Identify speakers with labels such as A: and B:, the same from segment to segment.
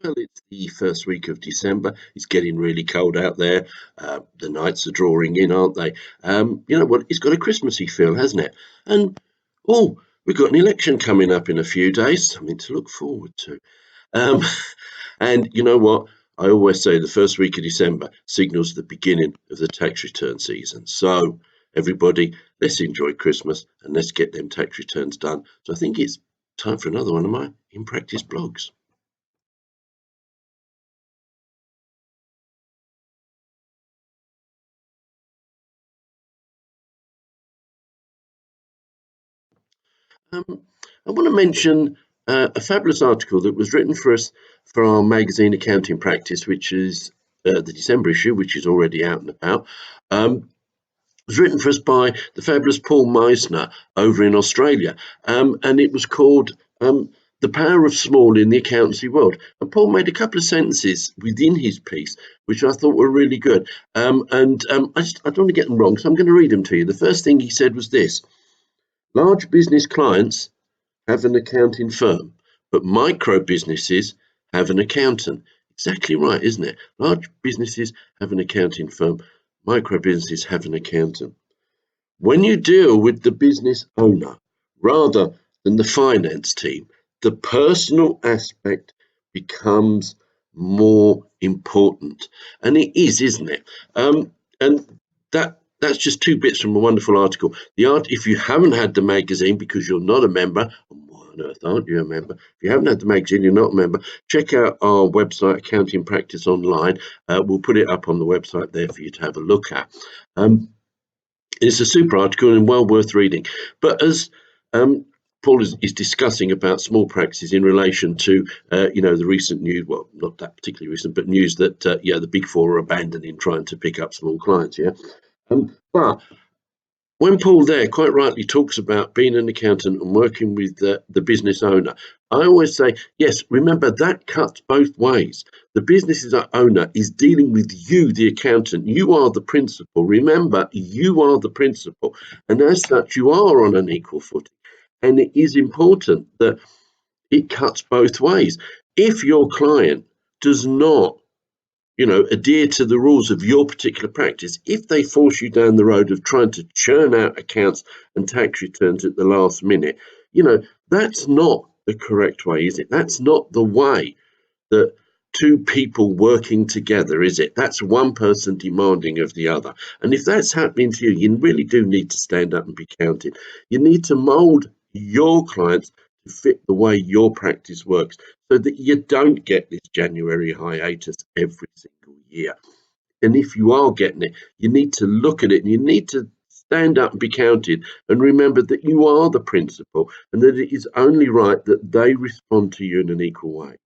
A: Well, it's the first week of December. It's getting really cold out there. The nights are drawing in, aren't they? You know what? It's got a Christmassy feel, hasn't it? And oh, we've got an election coming up in a few days. Something to look forward to. Um, and you know what? I always say the first week of December signals the beginning of the tax return season. So everybody, let's enjoy Christmas and let's get them tax returns done. So I think it's time for another one of my in practice blogs. Um, I want to mention a fabulous article that was written for us for our magazine Accounting Practice, which is the December issue, which is already out and about. It was written for us by the fabulous Paul Meisner over in Australia, and it was called The Power of Small in the Accountancy World. And Paul made a couple of sentences within his piece, which I thought were really good. I don't want to get them wrong, so I'm going to read them to you. The first thing he said was this: large business clients have an accounting firm, but micro businesses have an accountant. Exactly right, isn't it? Large businesses have an accounting firm, micro businesses have an accountant. When you deal with the business owner rather than the finance team, the personal aspect becomes more important. And it is, isn't it? And that's just two bits from a wonderful article. If you haven't had the magazine because you're not a member, why on earth aren't you a member? If you haven't had the magazine, you're not a member, check out our website, Accounting Practice Online. We'll put it up on the website there for you to have a look at. It's a super article and well worth reading. But as Paul is discussing about small practices in relation to, the recent news, well, not that particularly recent, but news that, the big four are abandoning trying to pick up small clients, yeah. But when Paul there quite rightly talks about being an accountant and working with the business owner, I always say, yes, remember that cuts both ways. The business owner is dealing with you, the accountant. You are the principal. Remember, you are the principal. And as such, you are on an equal footing. And it is important that it cuts both ways. If your client does not adhere to the rules of your particular practice, if they force you down the road of trying to churn out accounts and tax returns at the last minute, that's not the correct way, is it? That's not the way that two people working together, is it? That's one person demanding of the other. And if that's happening to you, you really do need to stand up and be counted. You need to mold your clients to fit the way your practice works so that you don't get this January hiatus every single year. And if you are getting it, you need to look at it and you need to stand up and be counted and remember that you are the principal and that it is only right that they respond to you in an equal way.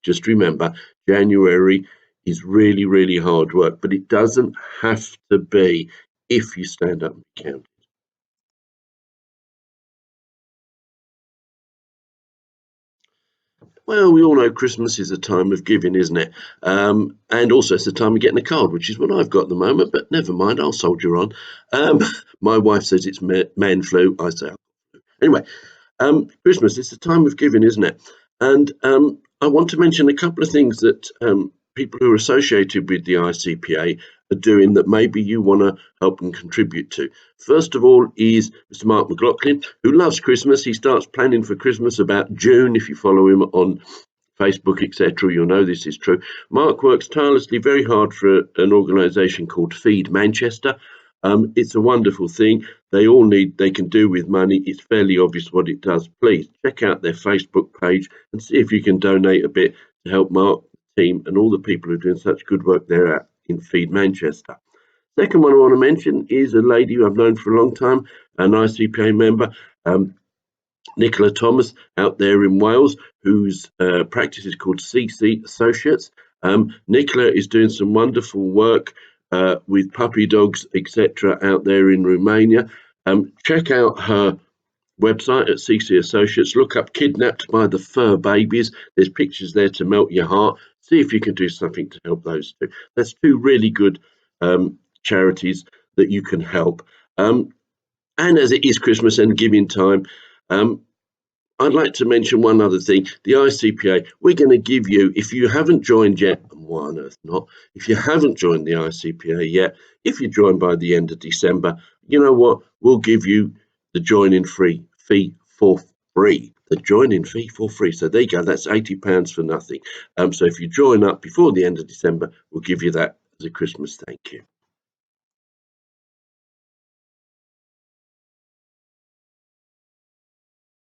A: Just remember, January is really, really hard work, but it doesn't have to be if you stand up and count. Well, we all know Christmas is a time of giving, isn't it? And also it's a time of getting a card, which is what I've got at the moment, but never mind, I'll soldier on. Um, my wife says it's man flu. I say, anyway, Christmas is a time of giving, isn't it? And I want to mention a couple of things that people who are associated with the ICPA are doing that maybe you want to help and contribute to. First of all is Mr. Mark McLaughlin, who loves Christmas. He starts planning for Christmas about June. If you follow him on Facebook, etc., you'll know this is true. Mark works tirelessly very hard for an organisation called Feed Manchester. It's a wonderful thing. They can do with money. It's fairly obvious what it does. Please check out their Facebook page and see if you can donate a bit to help Mark, the team, and all the people who are doing such good work there in Feed Manchester. Second one I want to mention is a lady who I've known for a long time, an ICPA member, Nicola Thomas out there in Wales, whose practice is called CC Associates. Nicola is doing some wonderful work with puppy dogs, etc., out there in Romania. Check out her website at CC Associates. Look up Kidnapped by the Fur Babies. There's pictures there to melt your heart. See if you can do something to help those two. That's two really good charities that you can help. And as it is Christmas and giving time, um, I'd like to mention one other thing. The ICPA, we're going to give you, if you haven't joined yet, and why on earth not, if you haven't joined the ICPA yet, if you join by the end of December, you know what? We'll give you the joining fee for free. The joining fee for free. So there you go. That's £80 for nothing. So if you join up before the end of December, we'll give you that as a Christmas thank you.